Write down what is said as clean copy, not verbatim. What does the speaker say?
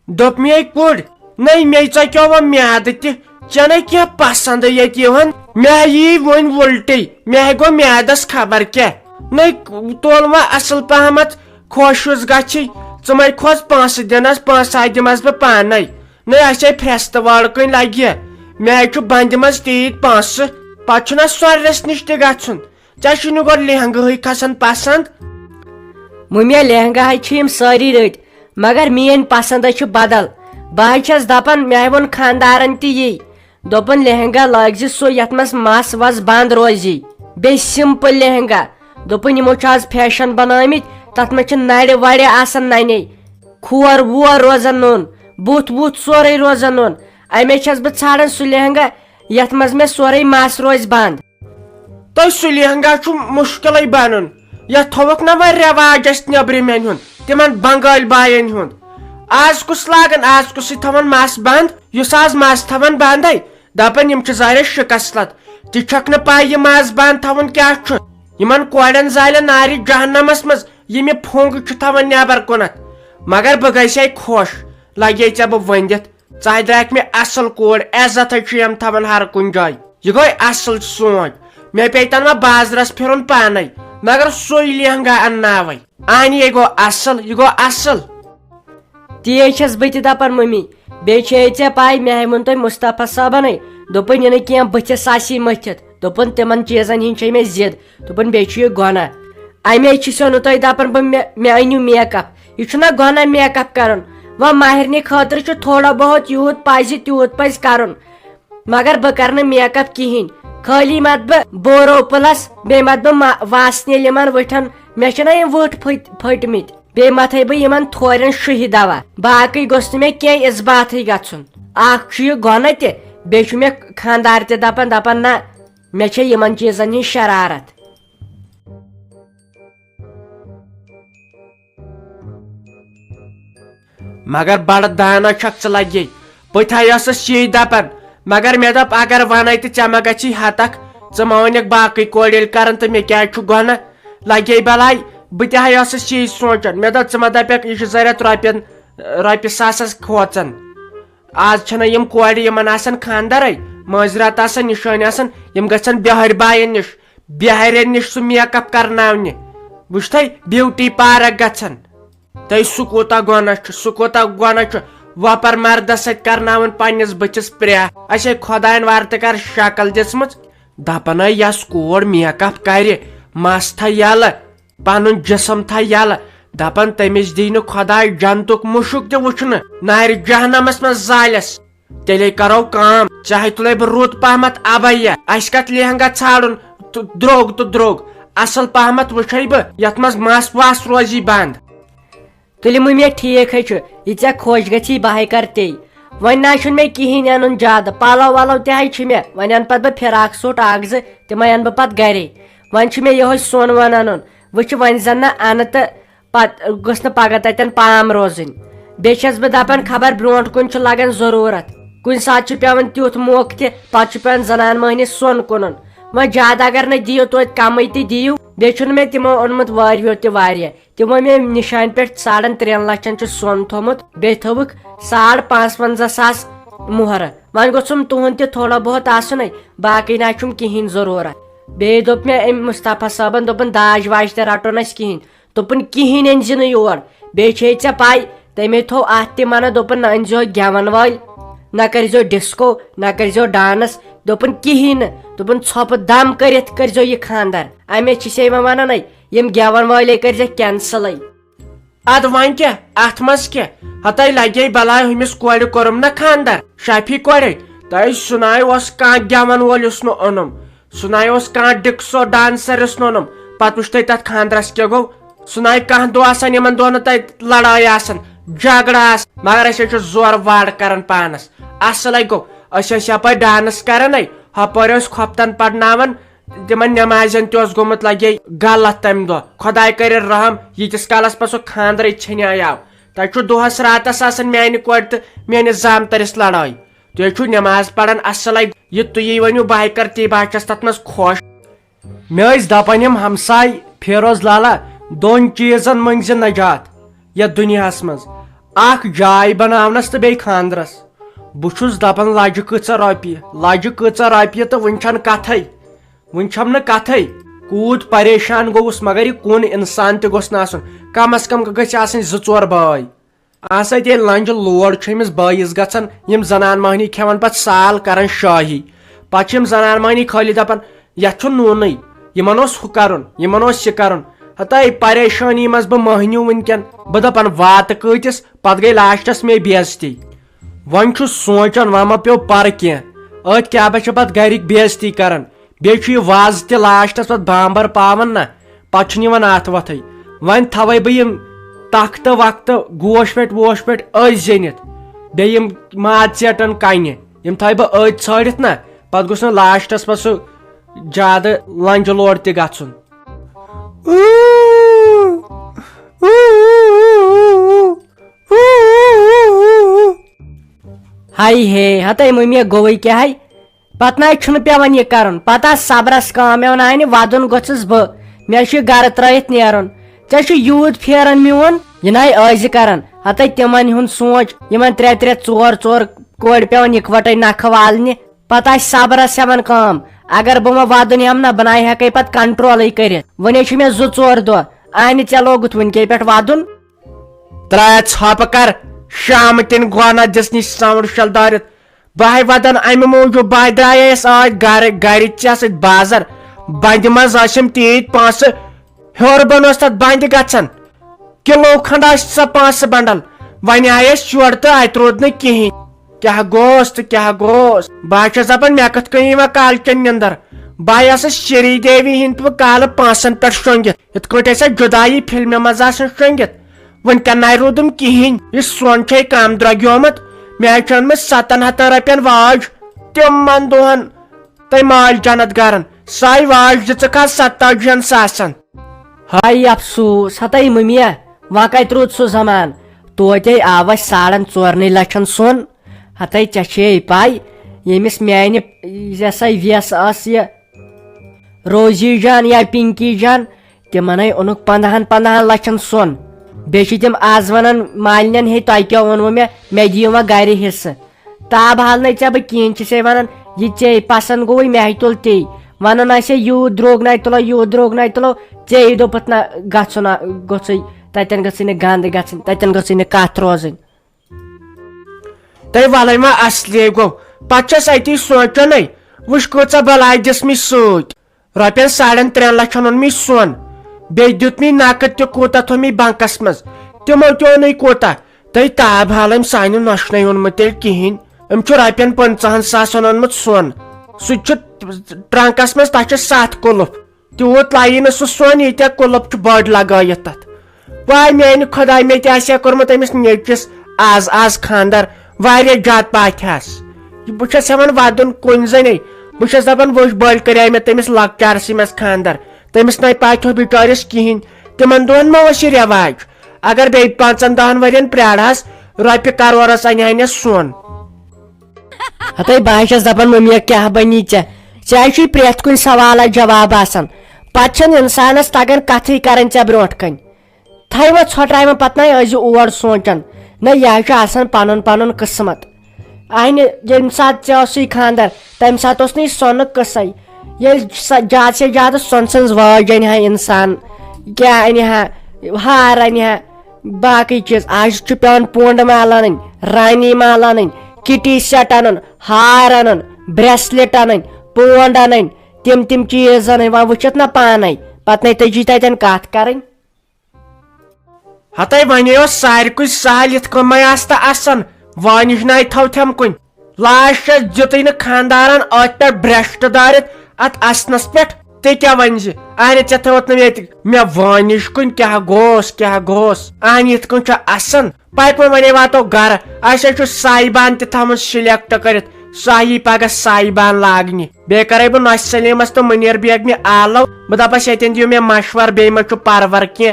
دوٚپ مے کوٚر نٔے مے ژکیو وۄنۍ میادٕ تہِ ژےٚ نَے کینٛہہ پسنٛد ییٚتہِ یِوان مےٚ یی وۄنۍ وُلٹی مےٚ گوٚو میادس خبر کیٛاہ نٔے تول وۄنۍ اصل پہمتھ خۄش گژھی ژٕ مے کھوژ پونٛسہٕ دِنس پونٛسہٕ دِمس بہٕ پانے نٔے اَسے فرستہٕ وٲلکٕنۍ لگہِ مےٚ چھُ بنٛدِ منٛز تیٖتۍ پونٛسہٕ پتہٕ چھُنہ سۄررِس نِش تہِ گژھُن ژےٚ چھُے نہٕ گۄڈٕ لہنگاہٕے کھسان پسنٛد مٔمی لہنگاہے چھِ یِم سٲری رٔتۍ مگر میٲنۍ پسنٛد چھِ بدل بہٕ حظ چھس دپان مےٚ ووٚن خاندارن تہِ یی دوٚپُن لہنگا لاگزِ سُہ یتھ منٛز مس وس بنٛد روزی بیٚیہِ سمپل لہنگا دوٚپُن یِمو چھِ آز فیشن بنٲمٕتۍ تتھ منٛز چھِ نرِ وڑِ آسان ننے کھور وور روزان نوٚن بُتھ وُتھ سورُے روزان نوٚن امے چھس بہٕ ژھانڈان سُہ لہنگا یتھ منٛز مےٚ سورُے مس روزِ بنٛد تۄہہِ سُہ لہنگا چھُ مُشکلٕے بنُن یتھ تھوٚوُکھ نا وۄنۍ رٮ۪واج اسہِ نیٚبرِمٮ۪ن ہُنٛد تِمن بنگٲلۍ باین ہُنٛد آز کُس لاگان آز کُسٕے تھاوان مس بنٛد یُس آز مس تھاوان بنٛدے دپان یِم چھِ ظٲہرا شِکسلت تہِ چھکھ نہٕ پاے یہِ مس بنٛد تھاوُن کیٛاہ چھُ یِمن کورٮ۪ن زالن نارِ جہنمس منٛز یِم یہِ پھونٛگ چھُ تھاوان نٮ۪بر کُنتھ مگر بہٕ گژھے خۄش لگے ژےٚ بہٕ ؤنِتھ ژٕ درٛاکھ مےٚ اصل کوٗر عزتھے چھُ یِم تھاوان ہر کُنہِ جایہِ یہِ گوٚو اصل سونٛچ مےٚ پیٚیہِ تن وۄنۍ بازرس پھرُن پانے مگر سُے لہنگا انناوے اہنہِ یے گوٚو اصل یہِ گوٚو اصل تی چھس بہٕ تہِ دپان مٔمی بیٚیہِ چھے ژےٚ پاے مےٚ ووٚن تۄہہِ مُصطفیٰ صٲبنٕے دوٚپُن یہِ نہٕ کینٛہہ بٕتھِس آسی مٔتھِتھ دوٚپُن تِمن چیٖزن ہِنٛدۍ چھے مےٚ ضد دوٚپُن بیٚیہِ چھُ یہِ گۄناہ امے چھُسو نہٕ تۄہہِ دپان بہٕ مےٚ أنِو میک اپ یہِ چھُنہ گۄناہ میک اپ کرُن وۄنۍ ماہرنہِ خٲطرٕ چھُ تھوڑا بہت یوٗت پزِ تیوٗت پزِ کرُن مگر بہٕ کرٕ نہٕ میک اپ کہیٖنۍ خٲلی مت بہٕ بورو پلس بیٚیہِ مت بہٕ واسنہِ یِمن ؤٹھن مےٚ چھِنہ یِم ؤٹھ پھٔٹمٕتۍ بیٚیہِ متھے بہٕ یِمن تھورٮ۪ن شُہہِ دوا باقٕے گوٚژھ نہٕ مےٚ کینٛہہ اِثباتھٕے گژھُن اکھ چھُ یہِ گۄناہ تہِ بیٚیہِ چھُ مےٚ خاندار تہِ دپان نہ مےٚ چھےٚ یِمن چیٖزن ہِنٛز شرارت مگر بڑٕ دانا چھکھ ژٕ لگے بہٕ ٲسٕس یی دپان مگر مےٚ دوٚپ اگر ونے تہٕ ژےٚ ما گژھی ہتکھ ژٕ ما ونکھ باقٕے کورِ ییٚلہِ کران تہٕ مےٚ کیٛازِ چھُ گۄناہ لگے بلاے بہٕ تہِ ٲسٕس یی سونٛچان مےٚ دوٚپ ژٕ ما دپکھ یہِ چھُ ضرورت رۄپیہِ ساسس کھوژان آز چھنہ یِم کورِ یِمن آسان خاندرے مٲنزرات آسان نِشٲنۍ آسان یِم گژھن بہٲرۍ باین نِش بہارٮ۪ن نِش سُہ میک اپ کرناونہِ وٕچھتھے بیوٹی پارک گژھان تۄہہِ سُہ کوٗتاہ گۄناہ چھُ وۄپر مردس سۭتۍ کرناوان پننِس بٕتھِس پرٛیٚکھ اسے خۄداین وارٕ تہِ کر شکل دِژمٕژ دپان یۄس کوٗر میک اپ کرِ مس تھایہِ یلہٕ پنُن جسم تھایہِ یلہٕ دپان تٔمِس دی نہٕ خۄداے جنتُک مُشُک تہِ وٕچھنہٕ نارِ جہنمس منٛز زالٮ۪س تیٚلے کرو کٲم چاہے تُلے بہٕ رُت پہمتھ ابیا اسہِ کتھ لہنگا ژھانڈُن درٛوگ تہٕ درٛوگ اصل پہمتھ وٕچھے بہٕ یتھ منٛز مس وس روزی بنٛد تُلہِ مٔمی ٹھیٖکھے چھُ یہِ ژےٚ خۄش گژھی بہے کر تی وۄنۍ نہ چھُنہٕ مےٚ کہیٖنۍ انُن زیادٕ پلو ولو تہِ حظ چھِ مےٚ وۄنۍ انہٕ پتہٕ بہٕ فراک سوٗٹ اکھ زٕ تِمے انہٕ بہٕ پتہٕ گرے وۄنۍ چھُ مےٚ یِہوے سۄن وۄن انُن وٕچھ وۄنۍ زن نہٕ انہٕ تہٕ پتہٕ گوٚژھ نہٕ پگہہ تتٮ۪ن پام روزٕنۍ بیٚیہِ چھس بہٕ دپان خبر برونٛٹھ کُن چھُ لگان ضروٗرت کُنہِ ساتہٕ چھُ پیٚوان تیُتھ موقعہٕ تہِ پتہٕ چھُ پیٚوان زنان مٔہنِس سۄن کُنُن وۄنۍ زیادٕ اگر نہٕ دِیِو توتہِ کمٕے تہِ دِیِو بیٚیہِ چھُنہٕ مےٚ تِمو اوٚنمُت واریاہو تہِ واریاہ تِمو مےٚ نِشانہِ پٮ۪ٹھ 3.5 لچھن چھُ سۄن تھوٚمُت بیٚیہِ تھوٚوُکھ 55,000 مۄہرٕ وۄنۍ گوٚژھُم تُہُنٛد تہِ تھوڑا بہت آسُنے باقٕے نہ چھُم کہیٖنۍ ضروٗرت بیٚیہِ دوٚپ مےٚ أمۍ مُصطفیٰ صٲبن دوٚپُن داج واج تہِ رٹو نہٕ أسۍ کہیٖنۍ دوٚپُن کہیٖنۍ أنۍ زِ نہٕ یور بیٚیہِ چھے ژےٚ پاے تٔمے تھوٚو اتھ تہِ منع دوٚپُن نہ أنۍ زیو گٮ۪ون وٲلۍ نہ کٔرزیو ڈسکو نہ کٔرزیو ڈانس دوٚپُن کہیٖنۍ نہٕ دوٚپُن ژھۄپہٕ دم کٔرِتھ کٔرزیو یہِ خاندر امے چھسے وۄنۍ ونان یِم گٮ۪ون وٲلے کٔرزیکھ کینسلٕے اد وۄنۍ کیٛاہ اتھ منٛز کیٛاہ ہتے لگے بلاے ہُمِس کورِ کوٚرُم نا خاندر شافی کورے تۄہہِ سُناے اوس کانٛہہ گٮ۪ون وول یُس نہٕ اوٚنُم سُناے اوس کانٛہہ ڈِکسو ڈانسر یُس نہٕ اوٚنُم پتہٕ وٕچھ تۄہہِ تتھ خاندرس کیٛاہ گوٚو سُناے کانٛہہ دۄہ آسان یِمن دۄہن نہٕ تتہِ لڑٲے آسان جگڑٕ آسان مگر أسۍ چھِ زورٕ وارٕ کران پانس اصلے گوٚو أسۍ ٲسۍ یپٲرۍ ڈانس کران ہپٲرۍ ٲسۍ خۄفتن پرناوان تِمن نٮ۪مازٮ۪ن تہِ اوس گوٚمُت لگے غلط تمہِ دۄہ خۄداے کٔرِنۍ رحم ییٖتِس کالس پتہٕ سُہ خاندرٕے ژھیٚنیاو تتہِ چھُ دۄہس راتس آسان میانہِ کورِ تہٕ میٲنِس زامتٕرِس لڑٲے تُہۍ چھُو نٮ۪ماز پران اصلے یہِ تُہی ؤنِو بہے کر تی بہٕ چھس تتھ منٛز خۄش مےٚ ٲسۍ دپان یِم ہمساے فیروز لالا 2 چیٖزن مٔنگۍ زِ نجات یتھ دُنیاہس منٛز اخ جاے بناونس تو بیٚیہِ خاندرس بہٕ چھُس دپان لجہِ کۭژاہ رۄپیہِ تہٕ وُنہِ چھنہٕ کتھے وُنہِ چھم نہٕ کتھے کوٗت پریشان گوٚوُس مگر یہِ کُن انسان تہِ گوٚژھ نہٕ آسُن کم از کم گژھِ آسٕنۍ 2-4 بٲے آسا ییٚلہِ لنجہِ لوڑ چھُ أمِس بٲیِس گژھان یِم زنان مہنی کھٮ۪وان پتہٕ سال کران شٲہی پتہٕ چھِ یِم زنان مہنی خٲلی دپان یتھ چھُ نوٗنٕے یِمن اوس ہُہ کرُن یِمن اوس یہِ کرُن ہتاے پریشٲنی منٛز بہٕ مٔہنیوٗ وُنکٮ۪ن بہٕ دپان واتہٕ کۭتِس پتہٕ گٔے لاسٹس مے بے عزتی وۄنۍ چھُس سونٛچان وۄنۍ ما پیٚو پرٕ کینٛہہ أتھۍ کیٛاہ بہٕ چھِ پتہٕ گرِکۍ بے عزتی کران بیٚیہِ چھُ یہِ وازٕ تہِ لاسٹس پتہٕ بامبر پاون نا پتہٕ چھُنہٕ یِوان اتھ وتھٕے وۄنۍ تھاوے بہٕ یِم تختہٕ وقتہٕ گوش پٮ۪ٹھ أتھۍ زٔنِتھ بیٚیہِ یِم ماز ژیٹن کنہِ یِم تھاوٕ بہٕ أتھۍ ژھٲرِتھ نا پتہٕ گوٚژھ نہٕ لاسٹس پتہٕ سُہ زیادٕ لنجہِ لوڑ تہِ گژھُن ہاے ہے ہتاے مٔمی گوٚوٕے کیٛاہ ہے پتہٕ نہ چھُنہٕ پیٚوان یہِ کرُن پتہٕ آس صبرس کٲم مےٚ ونان ودُن گوٚژھُس بہٕ مےٚ چھُ گرٕ ترٲیِتھ نیرُن ژےٚ چھُ یوٗت پھیران میون یہِ ناے ٲزِ کران ہتاے تِمن ہُنٛد سونٛچ یِمن 3-4 کورِ پیٚوان اِکوٹے نکھٕ والنہِ پتہٕ آسہِ صبرس ہٮ۪وان کٲم اگر بہٕ وۄنۍ ودُن ہٮ۪مہٕ نا بہٕ ناے ہٮ۪کے پتہٕ کنٹرولٕے کٔرِتھ وۄنۍ چھُ مےٚ 2-4 دۄہ انہِ ژےٚ لوگُتھ وُنکے پٮ۪ٹھ ودُن ترٛایا ژھۄپہٕ کر شامتن گونا دِژنٕچ ساوُنٛڈ شل دٲرِتھ بہٕ ودان امہِ موٗجوٗب بہٕ درٛایس آز گرِ ژےٚ سۭتۍ بازر بندِ منٛز ٲسِم تیٖتۍ پونٛسہٕ ہیوٚر بۄن اوس تتھ بندِ گژھان کِلوٗ کھنڈ ٲسۍ سۄ پونٛسہٕ بنڈل وۄنۍ آیس یورٕ تہٕ اتہِ روٗد نہٕ کِہینۍ کیٛاہ گوس تہٕ کیٛاہ گوس بہٕ چھس دپان مےٚ کِتھ کٔنۍ یِوان کالچن نِندر بہٕ ٲسٕس شری دیوی ہِنٛدۍ کالہٕ پونٛسن پٮ۪ٹھ شۄنگِتھ یِتھ کٲٹھۍ ٲسۍ جُدایی فلمہِ منٛز آسان شۄنگِتھ وُنکٮ۪ن ناے روٗدُم کِہینۍ یہِ سۄن چھے کم درٛوگیومُت مےٚ چھِ أنمٕژ 700 رۄپین واج تِمن دۄہن تۄہہِ مٲلۍ جنت گرن سۄے واج دِژٕکھ آز 47 ساسن ہاے افسوٗس ہتاے مٔمیا وۄنۍ کتہِ روٗد سُہ زمان توتہِ آو اسہِ 4.5 لچھن سۄن ہتاے ژےٚ چھے پاے ییٚمِس میانہِ یہِ سا ویس ٲس یہِ روزی جان یا پنکی جان تِمن ہے اوٚنُکھ 15 لچھن سۄن بیٚیہِ چھِ تِم آز ونان مالنٮ۪ن ہے تۄہہِ کیٛاہ ووٚنوٕ مےٚ دِیِو وۄنۍ گرِ حصہٕ تابحال نَے ژےٚ بہٕ کِہینۍ چھسے ونان یہِ ژےٚ پسنٛد گوٚوٕے مےٚ ہے تُل تی ونان آسے یوٗت درٛوگ نَے تُلو ژےٚ دوٚپُتھ نہ گژھُن گوٚژھٕے تتٮ۪ن گٔژھٕے نہٕ گنٛد گژھٕنۍ تتٮ۪ن گٔژھٕے نہٕ کتھ روزٕنۍ تۄہہِ وَلے ما اصلے گوٚو پتہٕ چھس اتی سونٛچانے وٕچھ کۭژاہ بلاے دِژ مےٚ سۭتۍ رۄپین 3.5 لچھن اوٚن مےٚ سۄن بیٚیہِ دیُت مےٚ نقد تہِ کوٗتاہ تھوٚو مےٚ بنکس منٛز تِمو تہِ اوٚنُے کوٗتاہ تۄہہِ تابحال أمۍ سانہِ نۄشنٕے اوٚنمُت تیٚلہِ کِہینۍ أمۍ چھُ رۄپین 15 ساسن اوٚنمُت سۄن سُہ تہِ چھُ ٹرنکس منٛز تتھ چھِ 7 کُلُف تیوٗت لایہِ نہٕ سُہ سۄن ییٖتیاہ کُلُف چھُ بٔڑ لگٲیِتھ تتھ واے میانہِ خۄداے مےٚ تہِ آسہِ ہا کوٚرمُت أمِس نیٚچوِس آز خاندر واریاہ زیادٕ پاتھیس بہٕ چھس ہٮ۪وان ودُن کُنۍ زَنے بہٕ چھس دپان وٕچھ بٔلۍ کرے مےٚ تٔمِس لۄکچارسٕے منٛز خاندر تٔمِس نَے پاتھیو بِچٲرِس کِہینۍ تِمن دۄہن ما اوس یہِ رٮ۪واج اگر بیٚیہِ 5-10 ؤرین پرٛارہس رۄپیہِ کرورس انہانس سۄن ہتاے بہٕ چھس دپان مٔمی کیٛاہ بنی ژےٚ چھُے پرٛٮ۪تھ کُنہِ سوالس جواب آسان پتہٕ چھنہٕ انسانس تگان کتھٕے کرٕنۍ ژےٚ برونٛٹھ کنۍ تھایوا ژھۄٹراوان پتہٕ نَے ٲسۍ اور سونٛچان نہ یہِ چھُ آسان پنُن قٕسمت انہِ ییٚمہِ ساتہٕ ژےٚ اوسُے خاندر تمہِ ساتہٕ اوس نہٕ یہِ سۄنُک قٕصے ییٚلہِ زیادٕ سے زیادٕ سۄنہٕ سٕنٛز وٲج انہِ ہا انسان کیٛاہ انہِ ہا ہار انہِ ہا باقٕے چیٖز آز چھُ پیٚوان پونٛڈٕ مال انٕنۍ رانی مال انٕنۍ کِٹی سیٹ انُن ہار انُن بریسلِٹ انٕنۍ پونٛڈ انٕنۍ تِم چیٖز انٕنۍ وۄنۍ وٕچھِتھ نا پانے پتہٕ نَے تٔجی تتٮ۪ن کتھ کرٕنۍ ہتاے وۄنۍ اوس سارِکُے سہل یِتھ کٔنۍ مے آسہٕ تہٕ اَسان وٲنِج ناے تھو تھم کُنۍ لاسٹس دِتُے نہٕ خاندارن أتھۍ پٮ۪ٹھ برٛش تہٕ دٲرِتھ اتھ اسنس پٮ۪ٹھ ژےٚ کیٛاہ ونہِ زِ انہِ ژےٚ تھوٚوُتھ نہٕ ییٚتہِ مےٚ وٲنِج کُنۍ کیٛاہ گوس انہِ یِتھ کٔنۍ چھُ اَسان پٔتمہِ ونے واتو گرٕ اسے چھُ سایبان تہِ تھومُت سِلیکٹ کٔرِتھ سۄ یی پگہہ سایبان لاگنہِ بیٚیہِ کرے بہٕ نۄشہِ سلیمس تہٕ مُنیٖر بیگمہِ آلو بہٕ دپس ییٚتٮ۪ن دِیِو مےٚ مشور بیٚیہِ ما چھُ پرور کینٛہہ